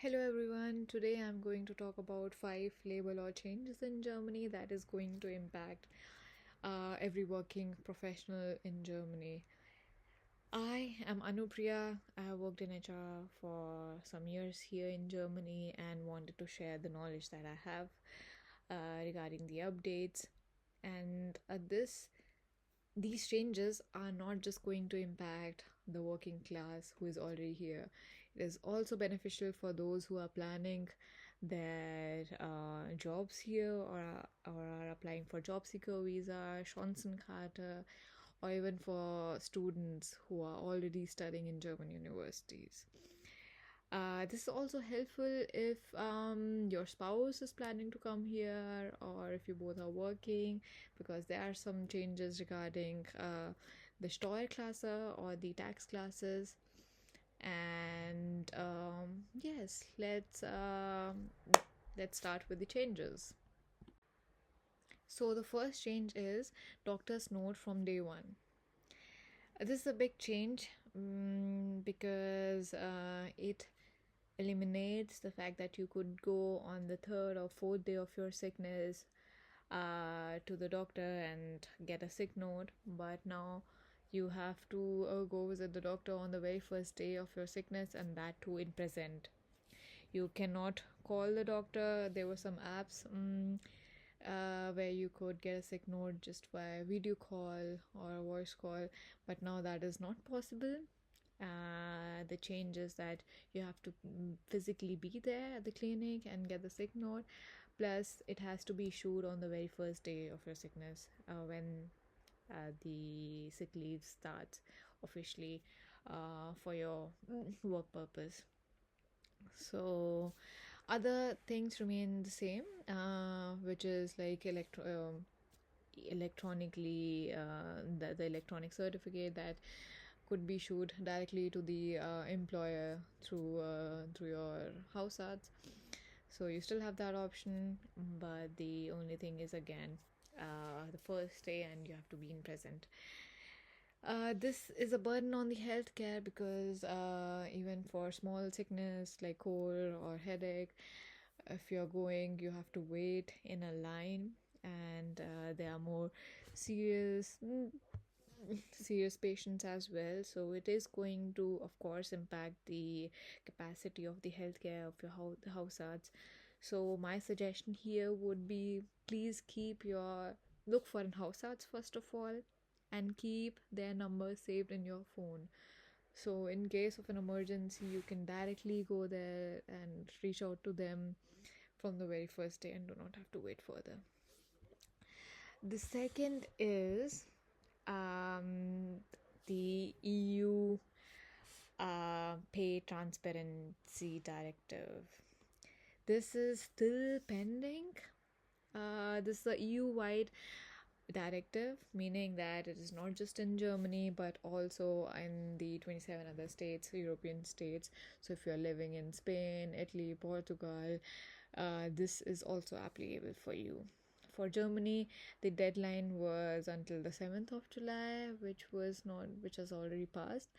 Hello everyone. Today I'm going to talk about 5 labor law changes in Germany that is going to impact every working professional in Germany. I am Anupriya. I have worked in HR for some years here in Germany and wanted to share the knowledge that I have regarding the updates. And these changes are not just going to impact the working class who is already here. It is also beneficial for those who are planning their jobs here or are applying for job seeker visa, Chancenkarte, or even for students who are already studying in German universities. This is also helpful if your spouse is planning to come here or if you both are working, because there are some changes regarding the Steuerklasse or the tax classes. And yes, let's start with the changes. So the first change is doctor's note from day one. This is a big change because it eliminates the fact that you could go on the third or fourth day of your sickness to the doctor and get a sick note, but now you have to go visit the doctor on the very first day of your sickness, and that too in present. You cannot call the doctor. There were some apps where you could get a sick note just via video call or a voice call, but now that is not possible. The change is that you have to physically be there at the clinic and get the sick note. Plus, it has to be issued on the very first day of your sickness when the sick leave starts officially for your work purpose. So, other things remain the same, which is like electronically the electronic certificate that could be issued directly to the employer through your house ads. So you still have that option, but the only thing is again the first day, and you have to be in present. This is a burden on the healthcare because even for small sickness like cold or headache, if you're going, you have to wait in a line, and there are more serious serious patients as well. So it is going to, of course, impact the capacity of the healthcare of your house arts. So my suggestion here would be, please look for an house arts first of all, and keep their number saved in your phone. So in case of an emergency, you can directly go there and reach out to them from the very first day and do not have to wait further. The second is the EU Pay Transparency Directive. This is still pending. This is a EU-wide directive, meaning that it is not just in Germany but also in the 27 other states, European states. So if you're living in Spain, Italy, Portugal, this is also applicable for you. For Germany, the deadline was until the 7th of July, which has already passed,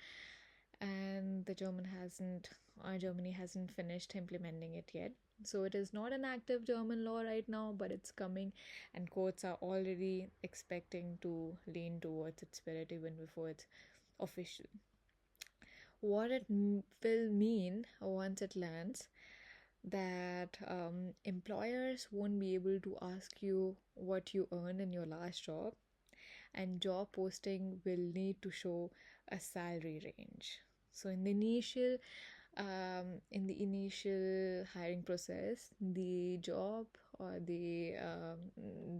and Germany hasn't finished implementing it yet. So it is not an active German law right now, but it's coming, and courts are already expecting to lean towards its spirit even before it's official. What it will mean once it lands, that employers won't be able to ask you what you earned in your last job, and job posting will need to show a salary range. So in the initial hiring process, the job or the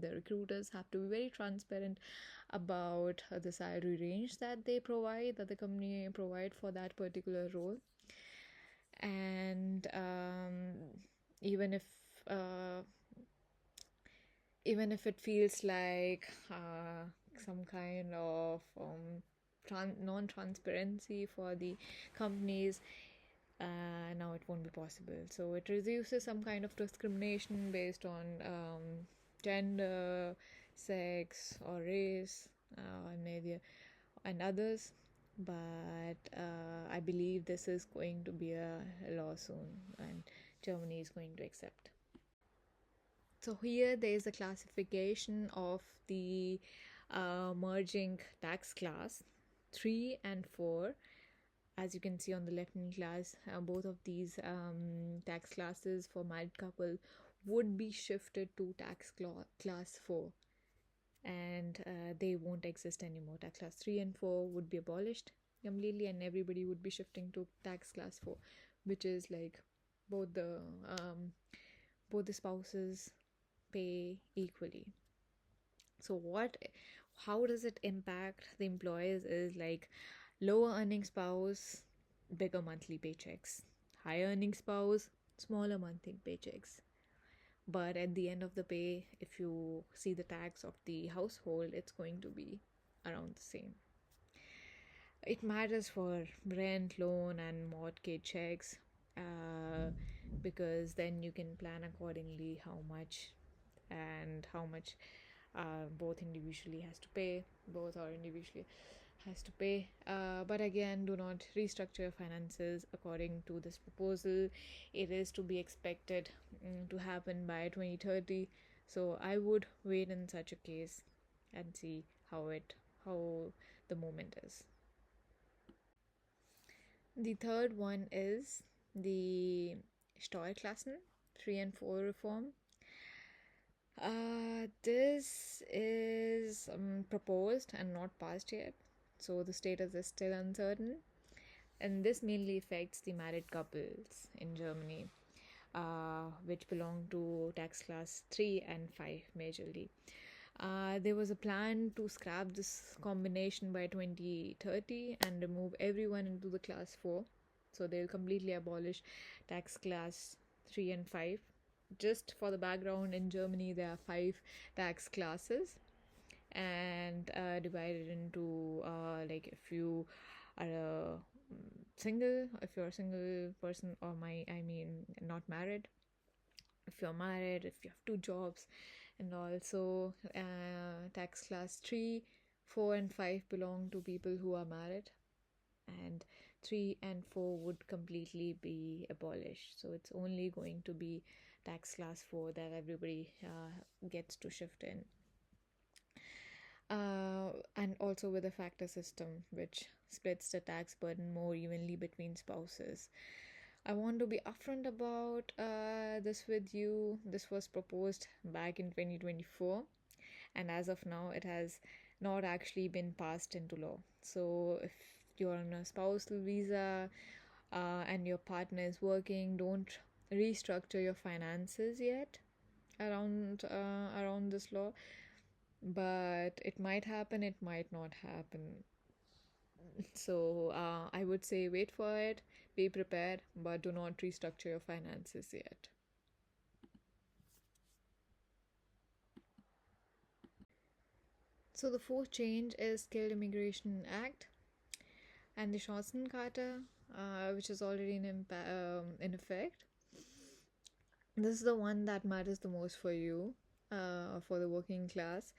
recruiters have to be very transparent about the salary range that the company provide for that particular role. And even if uh, even if it feels like some kind of non-transparency for the companies, now it won't be possible. So it reduces some kind of discrimination based on gender, sex, or race, and others. but I believe this is going to be a law soon, and Germany is going to accept. So here there is a classification of the merging tax class 3 and 4. As you can see on the left hand class, both of these tax classes for married couple would be shifted to class 4, and they won't exist anymore. Tax class 3 and 4 would be abolished completely, and everybody would be shifting to tax class 4, which is like both the spouses pay equally. So how does it impact the employers is like lower earning spouse, bigger monthly paychecks, higher earning spouse, smaller monthly paychecks. But at the end of the pay, if you see the tax of the household, it's going to be around the same. It matters for rent, loan, and mortgage checks, because then you can plan accordingly how much both or individually has to pay. But again, do not restructure your finances according to this proposal. It is to be expected to happen by 2030. So I would wait in such a case and see how the moment is. The third one is the Steuerklassen 3 and 4 reform. This is proposed and not passed yet, so the status is still uncertain. And this mainly affects the married couples in Germany, which belong to tax class 3 and 5 majorly. There was a plan to scrap this combination by 2030 and remove everyone into the class 4. So they'll completely abolish tax class 3 and 5. Just for the background, in Germany there are 5 tax classes, and divided into like if you're a single person, or not married, if you're married, if you have 2 jobs, and also tax class 3, 4 and 5 belong to people who are married, and 3 and 4 would completely be abolished. So it's only going to be tax class 4 that everybody gets to shift in. And also with a factor system which splits the tax burden more evenly between spouses. I want to be upfront about this with you. This was proposed back in 2024, and as of now it has not actually been passed into law. So if you're on a spousal visa and your partner is working, don't restructure your finances yet around this law. But it might happen, it might not happen. So I would say wait for it, be prepared, but do not restructure your finances yet. So the fourth change is Skilled Immigration Act and the Chancenkarte, which is already in effect. This is the one that matters the most for you, for the working class,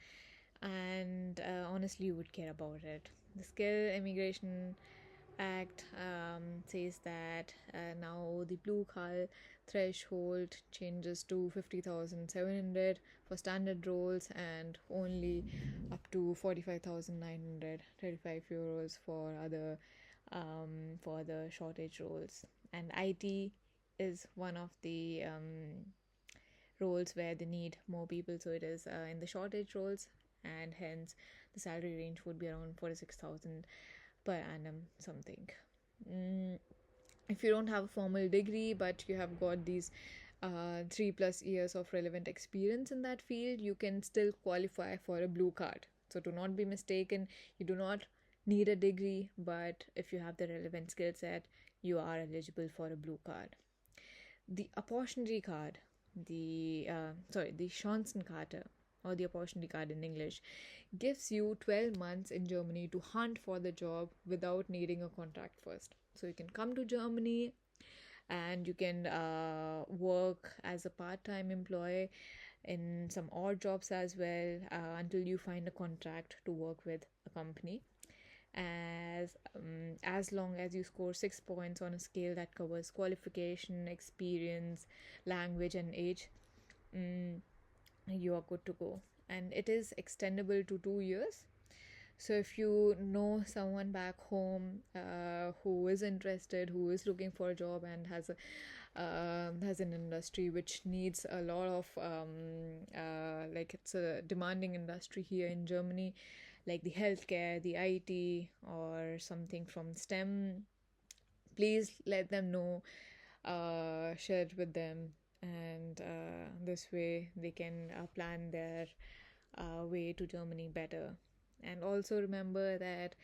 and honestly you would care about it. The Skilled Immigration Act says that now the blue card threshold changes to 50,700 for standard roles, and only up to 45,935 euros for other for the shortage roles. And IT is one of the roles where they need more people, so it is in the shortage roles, and hence the salary range would be around 46,000 per annum something. If you don't have a formal degree but you have got these 3+ years of relevant experience in that field, you can still qualify for a blue card. So do not be mistaken, you do not need a degree, but if you have the relevant skill set, you are eligible for a blue card. The opportunity card, the Chancenkarte, or the opportunity card in English, gives you 12 months in Germany to hunt for the job without needing a contract first. So you can come to Germany and you can work as a part-time employee in some odd jobs as well, until you find a contract to work with a company. as long as you score 6 points on a scale that covers qualification, experience, language, and age. You are good to go, and it is extendable to 2 years. So if you know someone back home who is interested, who is looking for a job, and has an industry which needs a lot of like, it's a demanding industry here in Germany, like the healthcare, the IT, or something from STEM, please let them know, share it with them, and this way they can plan their way to Germany better. And also remember that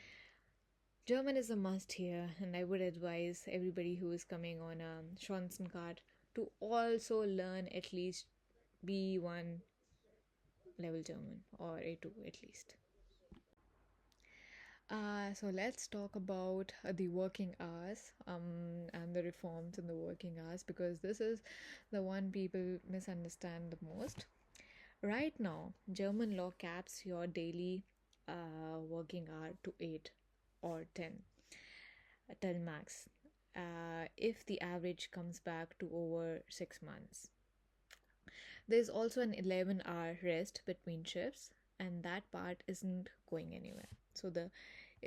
German is a must here, and I would advise everybody who is coming on a Chancenkarte to also learn at least B1 level German, or A2 at least. So let's talk about the working hours, and the reforms in the working hours, because this is the one people misunderstand the most. Right now, German law caps your daily working hour to 8 or 10 till max, if the average comes back to over 6 months. There's also an 11-hour rest between shifts, and that part isn't going anywhere. So the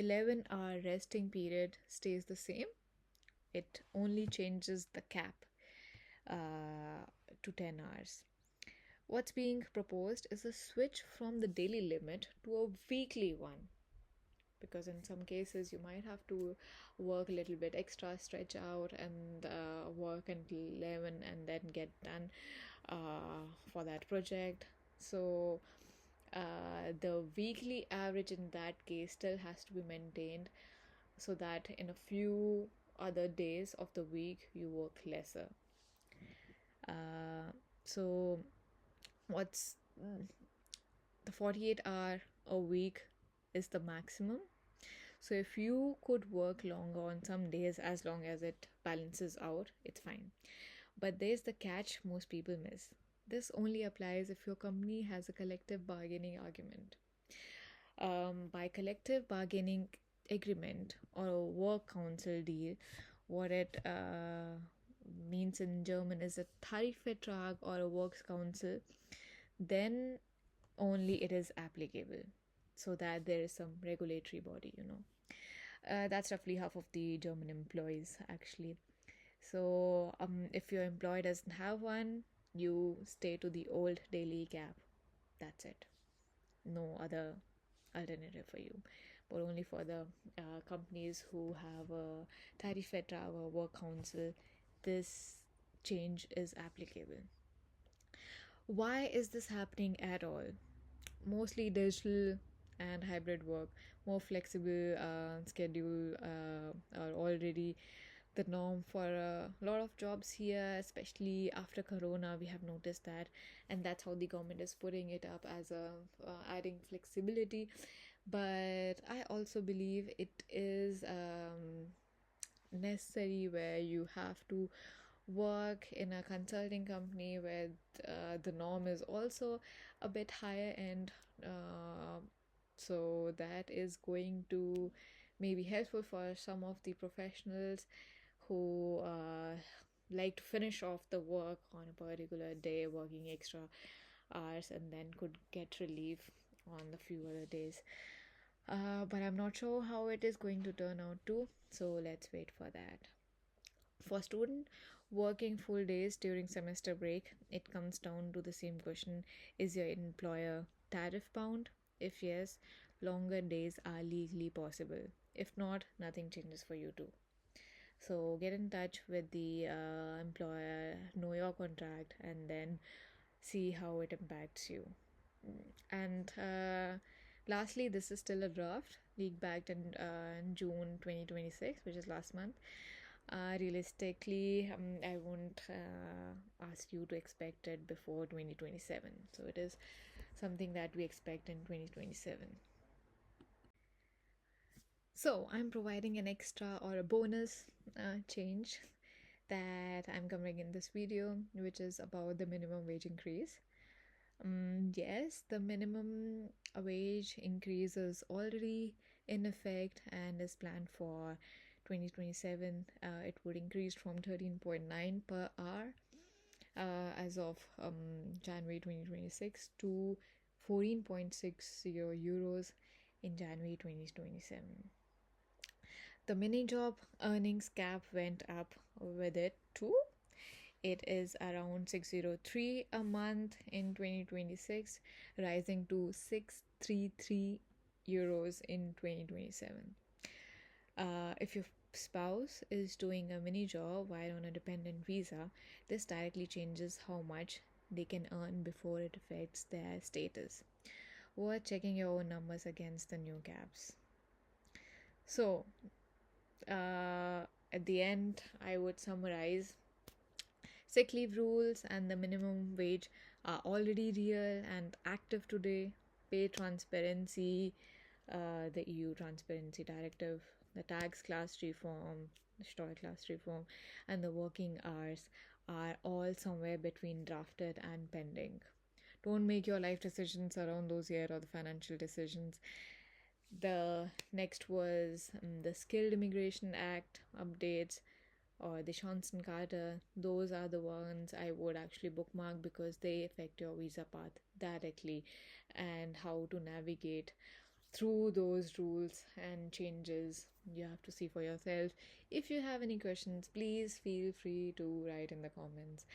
11-hour resting period stays the same, it only changes the cap to 10 hours. What's being proposed is a switch from the daily limit to a weekly one, because in some cases you might have to work a little bit extra, stretch out, and work until 11 and then get done for that project. So the weekly average in that case still has to be maintained, so that in a few other days of the week you work lesser. So what's the 48 hour a week is the maximum. So if you could work longer on some days, as long as it balances out, it's fine. But there's the catch most people miss. This only applies if your company has a collective bargaining argument. By collective bargaining agreement or a work council deal, what it means in German is a Tarifvertrag or a works council, then only it is applicable, so that there is some regulatory body, that's roughly half of the German employees, actually. So if your employee doesn't have one, you stay to the old daily cap. That's it. No other alternative for you, but only for the companies who have a Tarifvertrag or work council, this change is applicable. Why is this happening at all? Mostly digital and hybrid work, more flexible schedule are already the norm for a lot of jobs here, especially after Corona. We have noticed that, and that's how the government is putting it up, as a adding flexibility. But I also believe it is necessary, where you have to work in a consulting company where the norm is also a bit higher end, so that is going to maybe helpful for some of the professionals who like to finish off the work on a particular day, working extra hours, and then could get relief on the few other days. But I'm not sure how it is going to turn out too, so let's wait for that. For student working full days during semester break, it comes down to the same question: is your employer tariff bound? If yes, longer days are legally possible. If not, nothing changes for you too. So get in touch with the employer, know your contract, and then see how it impacts you. And lastly, this is still a draft, leaked back in June 2026, which is last month. Realistically, I won't ask you to expect it before 2027. So it is something that we expect in 2027. So I'm providing an extra or a bonus change that I'm covering in this video, which is about the minimum wage increase. Yes, the minimum wage increase is already in effect and is planned for 2027. It would increase from 13.9 per hour as of January 2026 to 14.60 euros in January 2027. The mini job earnings cap went up with it too. It is around 603 a month in 2026, rising to 633 euros in 2027. If your spouse is doing a mini job while on a dependent visa, this directly changes how much they can earn before it affects their status. Worth checking your own numbers against the new caps. So, at the end, I would summarize: sick leave rules and the minimum wage are already real and active today. Pay transparency, the EU Transparency Directive, the tax class reform, the Steuerklassen reform, and the working hours are all somewhere between drafted and pending. Don't make your life decisions around those here or the financial decisions. The next was the Skilled Immigration Act updates or the Chancenkarte. Those are the ones I would actually bookmark because they affect your visa path directly and how to navigate through those rules and changes. You have to see for yourself. If you have any questions, please feel free to write in the comments.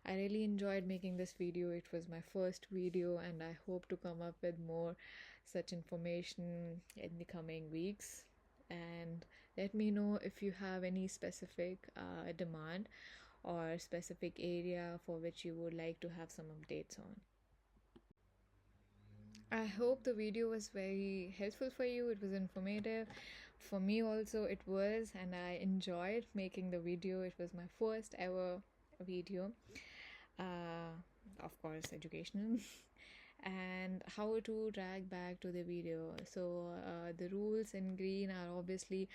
I really enjoyed making this video. It was my first video and I hope to come up with more such information in the coming weeks. And let me know if you have any specific demand or specific area for which you would like to have some updates on. I hope the video was very helpful for you. It was informative. For me also it was, and I enjoyed making the video. It was my first ever video. Of course, educational. And how to drag back to the video. So the rules in green are obviously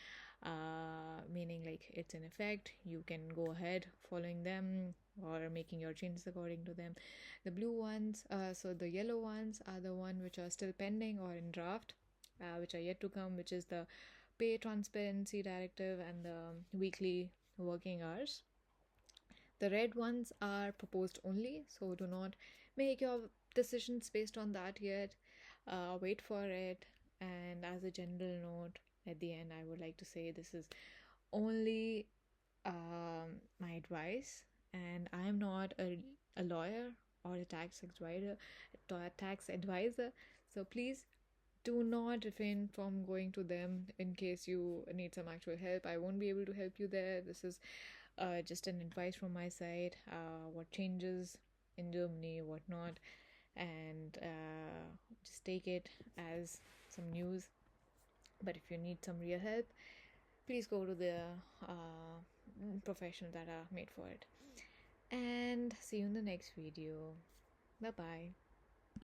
meaning like it's in effect. You can go ahead following them or making your changes according to them. The blue ones, so the yellow ones are the one which are still pending or in draft, which are yet to come, which is the Pay Transparency Directive and the weekly working hours. The red ones are proposed only, so do not make your decisions based on that yet. Wait for it. And as a general note, at the end, I would like to say this is only my advice, and I am not a lawyer or a tax advisor. So please do not refrain from going to them in case you need some actual help. I won't be able to help you there. This is just an advice from my side, what changes in Germany, what not, and just take it as some news. But if you need some real help, please go to the professionals that are made for it. And see you in the next video. Bye bye.